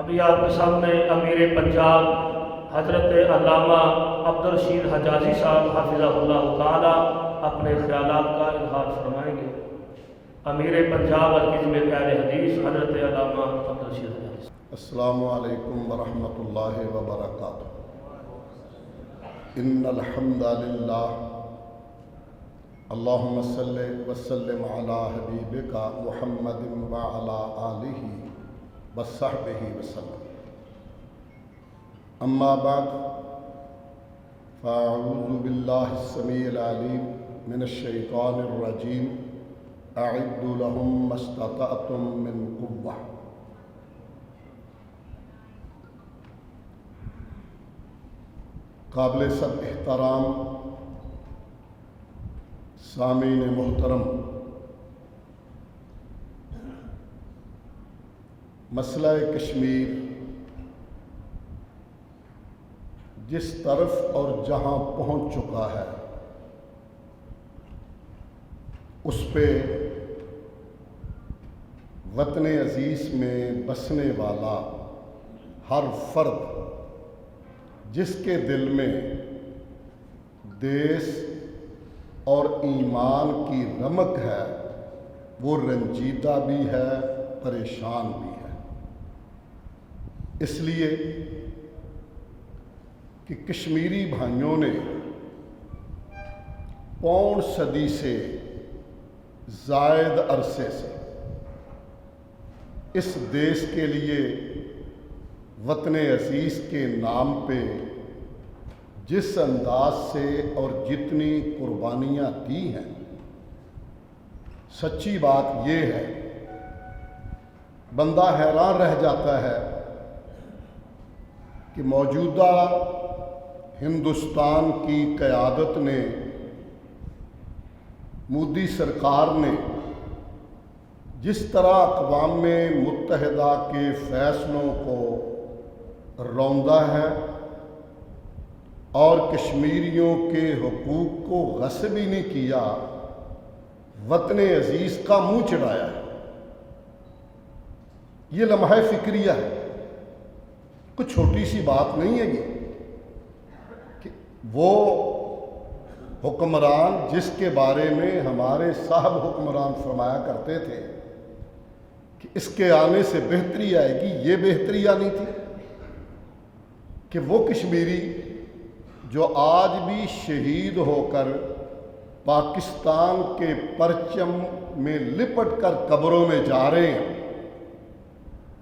ابھی آپ کے سامنے امیر پنجاب حضرت علامہ عبدالرشید حجازی صاحب حافظہ اللہ تعالی اپنے خیالات کا اظہار فرمائیں گے۔ امیر پنجاب الکتب اہل حدیث حضرت علامہ عبدالرشید حجازی۔ السلام علیکم ورحمۃ اللہ وبرکاتہ۔ ان الحمد للہ اللہم صلی وسلم علی حبیبک محمد وعلی آلہ وصحبہ وسلم۔ اما بعد فاعوذ باللہ السمیع العلیم من الشیطان الرجیم اعدوا لهم ما استطعتم من قوة۔ قابل سب احترام سامعین محترم، مسئلہ کشمیر جس طرف اور جہاں پہنچ چکا ہے اس پہ وطن عزیز میں بسنے والا ہر فرد جس کے دل میں دیس اور ایمان کی رمق ہے وہ رنجیدہ بھی ہے، پریشان بھی ہے، اس لیے کہ کشمیری بھائیوں نے پون صدی سے زائد عرصے سے اس دیس کے لیے وطن عزیز کے نام پہ جس انداز سے اور جتنی قربانیاں دی ہیں، سچی بات یہ ہے بندہ حیران رہ جاتا ہے کہ موجودہ ہندوستان کی قیادت نے، مودی سرکار نے جس طرح اقوام متحدہ کے فیصلوں کو روندا ہے اور کشمیریوں کے حقوق کو غصب ہی نہیں کیا، وطن عزیز کا منہ چڑھایا ہے۔ یہ لمحہ فکریہ ہے، کچھ چھوٹی سی بات نہیں ہے یہ کہ وہ حکمران جس کے بارے میں ہمارے صاحب حکمران فرمایا کرتے تھے کہ اس کے آنے سے بہتری آئے گی، یہ بہتری آنی تھی کہ وہ کشمیری جو آج بھی شہید ہو کر پاکستان کے پرچم میں لپٹ کر قبروں میں جا رہے ہیں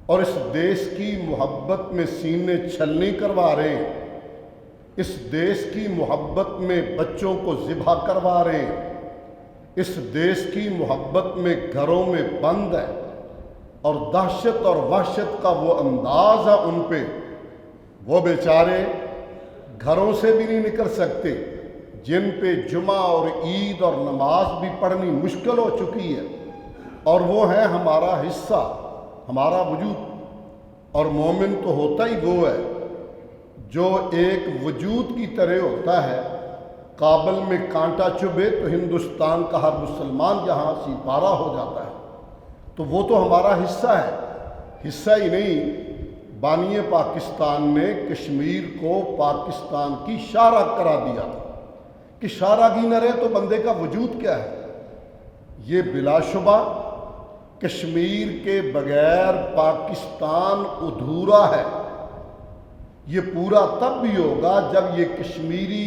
اور اس دیس کی محبت میں سینے چھلنی کروا رہے ہیں، اس دیس کی محبت میں بچوں کو ذبح کروا رہے ہیں، اس دیس کی محبت میں گھروں میں بند ہے اور دہشت اور وحشت کا وہ انداز ہے ان پہ، وہ بیچارے گھروں سے بھی نہیں نکل سکتے، جن پہ جمعہ اور عید اور نماز بھی پڑھنی مشکل ہو چکی ہے، اور وہ ہے ہمارا حصہ، ہمارا وجود۔ اور مومن تو ہوتا ہی وہ ہے جو ایک وجود کی طرح ہوتا ہے، کابل میں کانٹا چبھے تو ہندوستان کا ہر مسلمان یہاں سپارہ ہو جاتا ہے، تو وہ تو ہمارا حصہ ہے۔ حصہ ہی نہیں، بانی پاکستان نے کشمیر کو پاکستان کی شاہراہ کرا دیا تھا کہ شاہراہ کی نہ رہے تو بندے کا وجود کیا ہے۔ یہ بلا شبہ کشمیر کے بغیر پاکستان ادھورا ہے۔ یہ پورا تب بھی ہوگا جب یہ کشمیری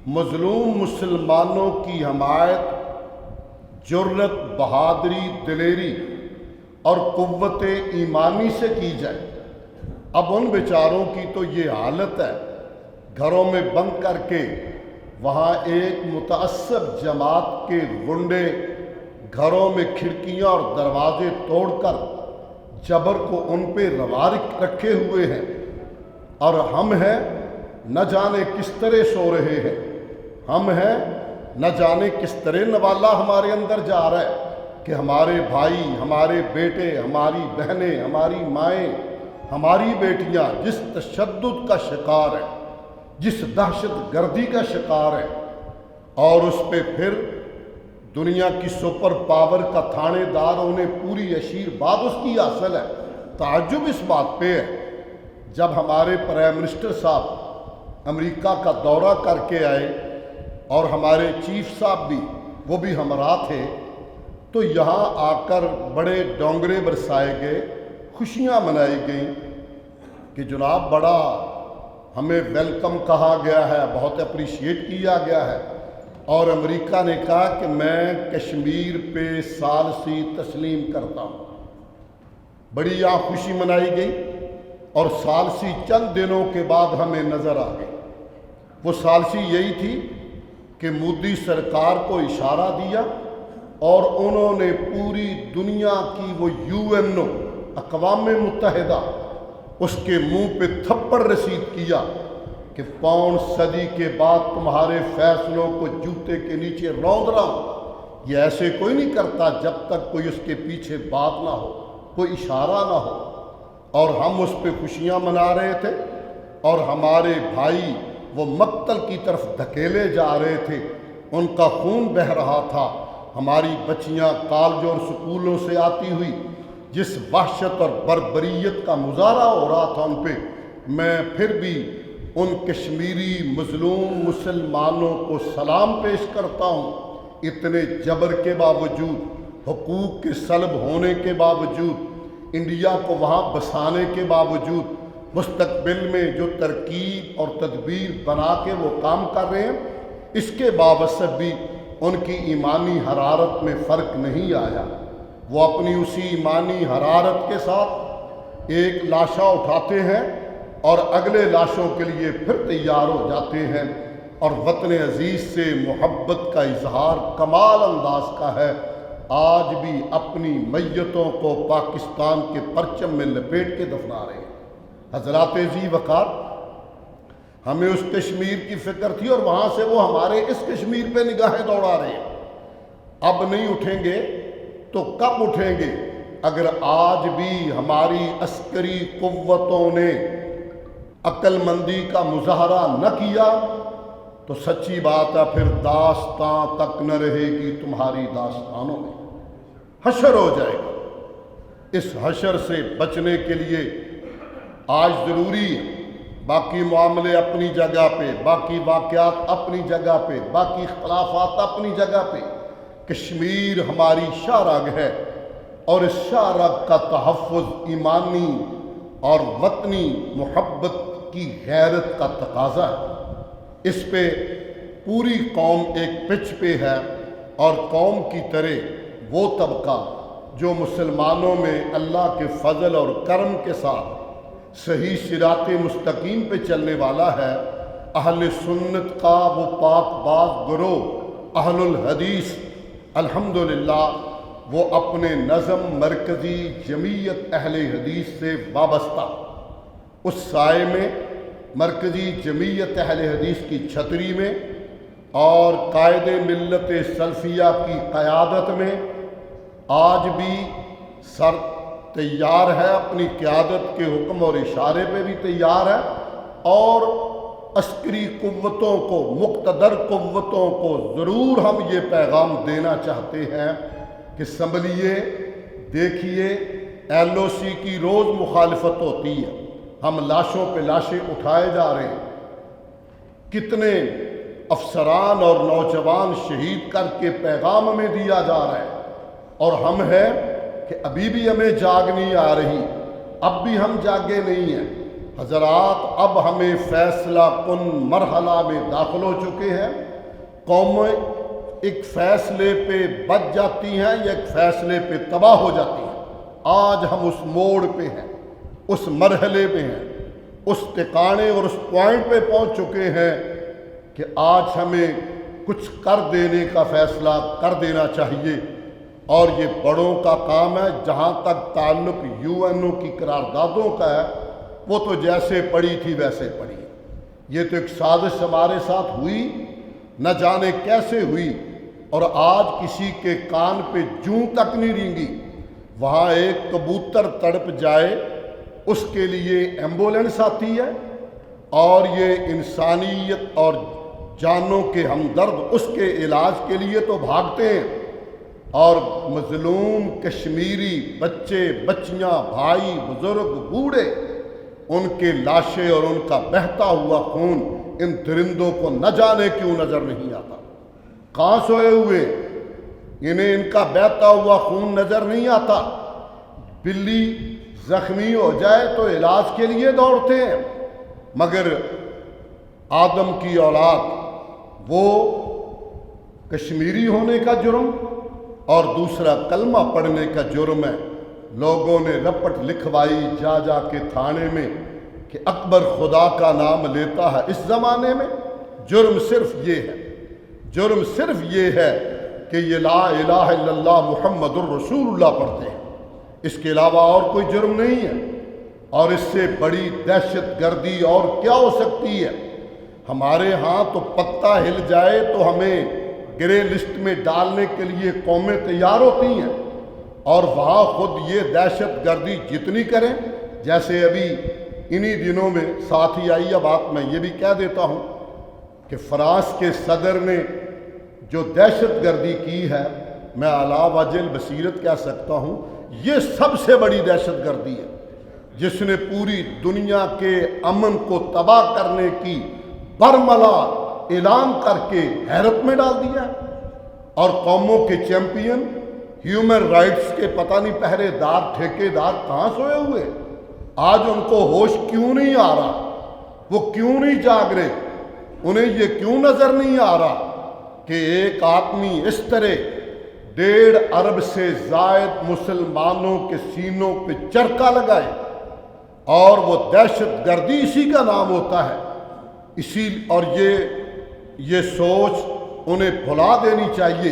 مظلوم مسلمانوں کی حمایت جرأت، بہادری، دلیری اور قوت ایمانی سے کی جائے۔ اب ان بیچاروں کی تو یہ حالت ہے، گھروں میں بند کر کے وہاں ایک متعصب جماعت کے غنڈے گھروں میں کھڑکیاں اور دروازے توڑ کر جبر کو ان پہ روا رکھے ہوئے ہیں، اور ہم ہیں نہ جانے کس طرح سو رہے ہیں، ہم ہیں نہ جانے کس طرح نوالا ہمارے اندر جا رہا ہے کہ ہمارے بھائی، ہمارے بیٹے، ہماری بہنیں، ہماری مائیں، ہماری بیٹیاں جس تشدد کا شکار ہیں، جس دہشت گردی کا شکار ہیں، اور اس پہ پھر دنیا کی سپر پاور کا تھانے دار انہیں پوری اشیر بات اس کی حاصل ہے تعجب اس بات پہ ہے جب ہمارے پرائم منسٹر صاحب امریکہ کا دورہ کر کے آئے اور ہمارے چیف صاحب بھی وہ بھی ہمراہ تھے، تو یہاں آ کر بڑے ڈونگرے برسائے گئے، خوشیاں منائی گئیں کہ جناب بڑا ہمیں ویلکم کہا گیا ہے، بہت اپریشیٹ کیا گیا ہے، اور امریکہ نے کہا کہ میں کشمیر پہ ثالثی تسلیم کرتا ہوں۔ بڑی یہاں خوشی منائی گئی، اور ثالثی چند دنوں کے بعد ہمیں نظر آ گئی۔ وہ ثالثی یہی تھی کہ مودی سرکار کو اشارہ دیا اور انہوں نے پوری دنیا کی وہ UN اقوام متحدہ اس کے منہ پہ تھپڑ رسید کیا کہ پون صدی کے بعد تمہارے فیصلوں کو جوتے کے نیچے روند رہا ہوں۔ یہ ایسے کوئی نہیں کرتا جب تک کوئی اس کے پیچھے بات نہ ہو، کوئی اشارہ نہ ہو۔ اور ہم اس پہ خوشیاں منا رہے تھے، اور ہمارے بھائی وہ مقتل کی طرف دھکیلے جا رہے تھے، ان کا خون بہہ رہا تھا۔ ہماری بچیاں کالجوں اور سکولوں سے آتی ہوئی جس وحشت اور بربریت کا مظاہرہ ہو رہا تھا ان پہ، میں پھر بھی ان کشمیری مظلوم مسلمانوں کو سلام پیش کرتا ہوں۔ اتنے جبر کے باوجود، حقوق کے سلب ہونے کے باوجود، انڈیا کو وہاں بسانے کے باوجود، مستقبل میں جو ترکیب اور تدبیر بنا کے وہ کام کر رہے ہیں، اس کے باوجود بھی ان کی ایمانی حرارت میں فرق نہیں آیا۔ وہ اپنی اسی ایمانی حرارت کے ساتھ ایک لاشا اٹھاتے ہیں اور اگلے لاشوں کے لیے پھر تیار ہو جاتے ہیں، اور وطن عزیز سے محبت کا اظہار کمال انداز کا ہے۔ آج بھی اپنی میتوں کو پاکستان کے پرچم میں لپیٹ کے دفنا رہے ہیں۔ حضرات ذی وقار، ہمیں اس کشمیر کی فکر تھی، اور وہاں سے وہ ہمارے اس کشمیر پہ نگاہیں دوڑا رہے ہیں۔ اب نہیں اٹھیں گے تو کب اٹھیں گے؟ اگر آج بھی ہماری عسکری قوتوں نے عقل مندی کا مظاہرہ نہ کیا تو سچی بات ہے پھر داستاں تک نہ رہے گی تمہاری داستانوں میں، حشر ہو جائے گا۔ اس حشر سے بچنے کے لیے آج ضروری ہے، باقی معاملے اپنی جگہ پہ، باقی واقعات اپنی جگہ پہ، باقی اختلافات اپنی جگہ پہ، کشمیر ہماری شاہراگ ہے، اور اس شاہراگ کا تحفظ ایمانی اور وطنی محبت کی غیرت کا تقاضا ہے۔ اس پہ پوری قوم ایک پچ پہ ہے، اور قوم کی طرح وہ طبقہ جو مسلمانوں میں اللہ کے فضل اور کرم کے ساتھ صحیح صراط مستقیم پہ چلنے والا ہے، اہل سنت کا وہ پاک باز گروہ اہل الحدیث، الحمدللہ وہ اپنے نظم مرکزی جمعیت اہل حدیث سے وابستہ، اس سائے میں مرکزی جمعیت اہل حدیث کی چھتری میں اور قائد ملت سلفیہ کی قیادت میں آج بھی سر تیار ہے، اپنی قیادت کے حکم اور اشارے پہ بھی تیار ہے، اور عسکری قوتوں کو، مقتدر قوتوں کو ضرور ہم یہ پیغام دینا چاہتے ہیں کہ سنبھلیے، دیکھیے LOC کی روز مخالفت ہوتی ہے، ہم لاشوں پہ لاشیں اٹھائے جا رہے ہیں، کتنے افسران اور نوجوان شہید کر کے پیغام ہمیں دیا جا رہا ہے، اور ہم ہیں کہ ابھی بھی ہمیں جاگ نہیں آ رہی، اب بھی ہم جاگے نہیں ہیں۔ حضرات، اب ہمیں فیصلہ کن مرحلہ میں داخل ہو چکے ہیں۔ قومیں ایک فیصلے پہ بچ جاتی ہیں یا ایک فیصلے پہ تباہ ہو جاتی ہیں۔ آج ہم اس موڑ پہ ہیں، اس مرحلے پہ ہیں، اس ٹکانے اور اس پوائنٹ پہ پہنچ چکے ہیں کہ آج ہمیں کچھ کر دینے کا فیصلہ کر دینا چاہیے، اور یہ بڑوں کا کام ہے۔ جہاں تک تعلق UNO کی قراردادوں کا ہے، وہ تو جیسے پڑی تھی ویسے پڑی، یہ تو ایک سازش ہمارے ساتھ ہوئی، نہ جانے کیسے ہوئی، اور آج کسی کے کان پہ جوں تک نہیں رینگی۔ وہاں ایک کبوتر تڑپ جائے اس کے لیے ایمبولینس آتی ہے، اور یہ انسانیت اور جانوں کے ہمدرد اس کے علاج کے لیے تو بھاگتے ہیں، اور مظلوم کشمیری بچے بچیاں بھائی بزرگ بوڑھے ان کے لاشیں اور ان کا بہتا ہوا خون ان درندوں کو نہ جانے کیوں نظر نہیں آتا؟ کہاں سوئے ہوئے انہیں ان کا بہتا ہوا خون نظر نہیں آتا؟ بلی زخمی ہو جائے تو علاج کے لیے دوڑتے ہیں، مگر آدم کی اولاد وہ کشمیری ہونے کا جرم اور دوسرا کلمہ پڑھنے کا جرم ہے۔ لوگوں نے رپٹ لکھوائی جا جا کے تھانے میں کہ اکبر خدا کا نام لیتا ہے۔ اس زمانے میں جرم صرف یہ ہے، جرم صرف یہ ہے کہ یہ لا الہ الا اللہ محمد الرسول اللہ پڑھتے ہیں، اس کے علاوہ اور کوئی جرم نہیں ہے۔ اور اس سے بڑی دہشت گردی اور کیا ہو سکتی ہے؟ ہمارے ہاں تو پتا ہل جائے تو ہمیں گرے لسٹ میں ڈالنے کے لیے قومیں تیار ہوتی ہیں، اور وہاں خود یہ دہشت گردی جتنی کریں، جیسے ابھی انہی دنوں میں ساتھ ہی آئی ہے بات، میں یہ بھی کہہ دیتا ہوں کہ فرانس کے صدر نے جو دہشت گردی کی ہے، میں علا وجہ بصیرت کہہ سکتا ہوں یہ سب سے بڑی دہشت گردی ہے، جس نے پوری دنیا کے امن کو تباہ کرنے کی برملا اعلان کر کے حیرت میں ڈال دیا ہے۔ اور قوموں کے چیمپئن ہیومن رائٹس کے پتہ نہیں پہرے دار ٹھیکیدار کہاں سوئے ہوئے؟ آج ان کو ہوش کیوں نہیں آ رہا؟ وہ کیوں نہیں جاگ رہے؟ انہیں یہ کیوں نظر نہیں آ رہا کہ ایک آدمی اس طرح 1.5 ارب سے زائد مسلمانوں کے سینوں پہ چرکا لگائے؟ اور وہ دہشت گردی اسی کا نام ہوتا ہے۔ اور یہ سوچ انہیں بھلا دینی چاہیے،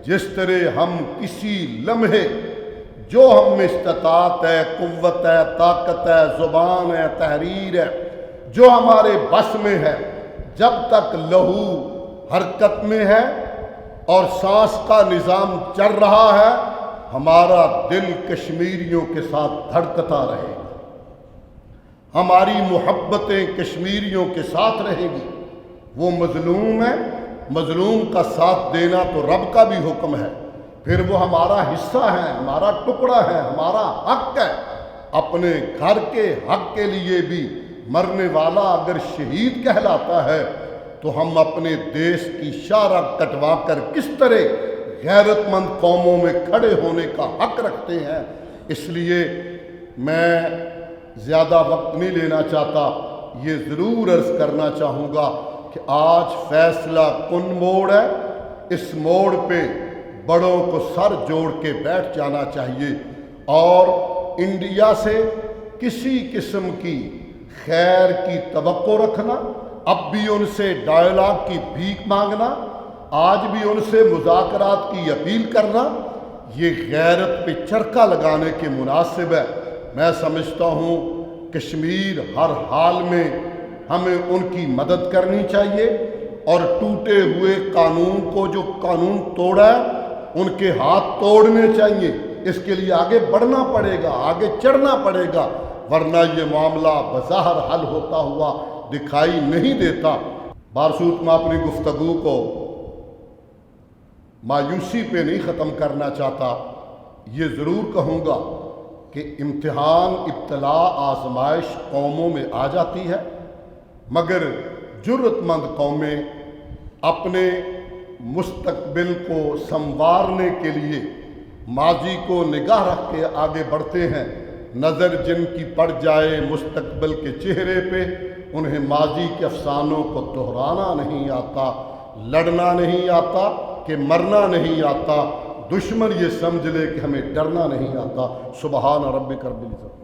جس طرح ہم کسی لمحے جو ہم میں استطاعت ہے، قوت ہے، طاقت ہے، زبان ہے، تحریر ہے، جو ہمارے بس میں ہے، جب تک لہو حرکت میں ہے اور سانس کا نظام چل رہا ہے، ہمارا دل کشمیریوں کے ساتھ دھڑکتا رہے گا، ہماری محبتیں کشمیریوں کے ساتھ رہے گی۔ وہ مظلوم ہے، مظلوم کا ساتھ دینا تو رب کا بھی حکم ہے، پھر وہ ہمارا حصہ ہے، ہمارا ٹکڑا ہے، ہمارا حق ہے۔ اپنے گھر کے حق کے لیے بھی مرنے والا اگر شہید کہلاتا ہے تو ہم اپنے دیش کی شارہ کٹوا کر کس طرح غیرت مند قوموں میں کھڑے ہونے کا حق رکھتے ہیں۔ اس لیے میں زیادہ وقت نہیں لینا چاہتا، یہ ضرور عرض کرنا چاہوں گا کہ آج فیصلہ کن موڑ ہے، اس موڑ پہ بڑوں کو سر جوڑ کے بیٹھ جانا چاہیے، اور انڈیا سے کسی قسم کی خیر کی توقع رکھنا، اب بھی ان سے ڈائیلاگ کی بھیک مانگنا، آج بھی ان سے مذاکرات کی اپیل کرنا، یہ غیرت پہ چرکا لگانے کے مناسب ہے۔ میں سمجھتا ہوں کشمیر ہر حال میں ہمیں ان کی مدد کرنی چاہیے، اور ٹوٹے ہوئے قانون کو جو قانون توڑا ہے ان کے ہاتھ توڑنے چاہیے۔ اس کے لیے آگے بڑھنا پڑے گا، آگے چڑھنا پڑے گا، ورنہ یہ معاملہ بظاہر حل ہوتا ہوا دکھائی نہیں دیتا۔ بارسوت میں اپنی گفتگو کو مایوسی پہ نہیں ختم کرنا چاہتا، یہ ضرور کہوں گا کہ امتحان، ابتلا، آزمائش قوموں میں آ جاتی ہے، مگر جرت مند قومیں اپنے مستقبل کو سنوارنے کے لیے ماضی کو نگاہ رکھ کے آگے بڑھتے ہیں۔ نظر جن کی پڑ جائے مستقبل کے چہرے پہ، انہیں ماضی کے افسانوں کو دہرانا نہیں آتا، لڑنا نہیں آتا کہ مرنا نہیں آتا، دشمن یہ سمجھ لے کہ ہمیں ڈرنا نہیں آتا۔ سبحان ربک رب العزت۔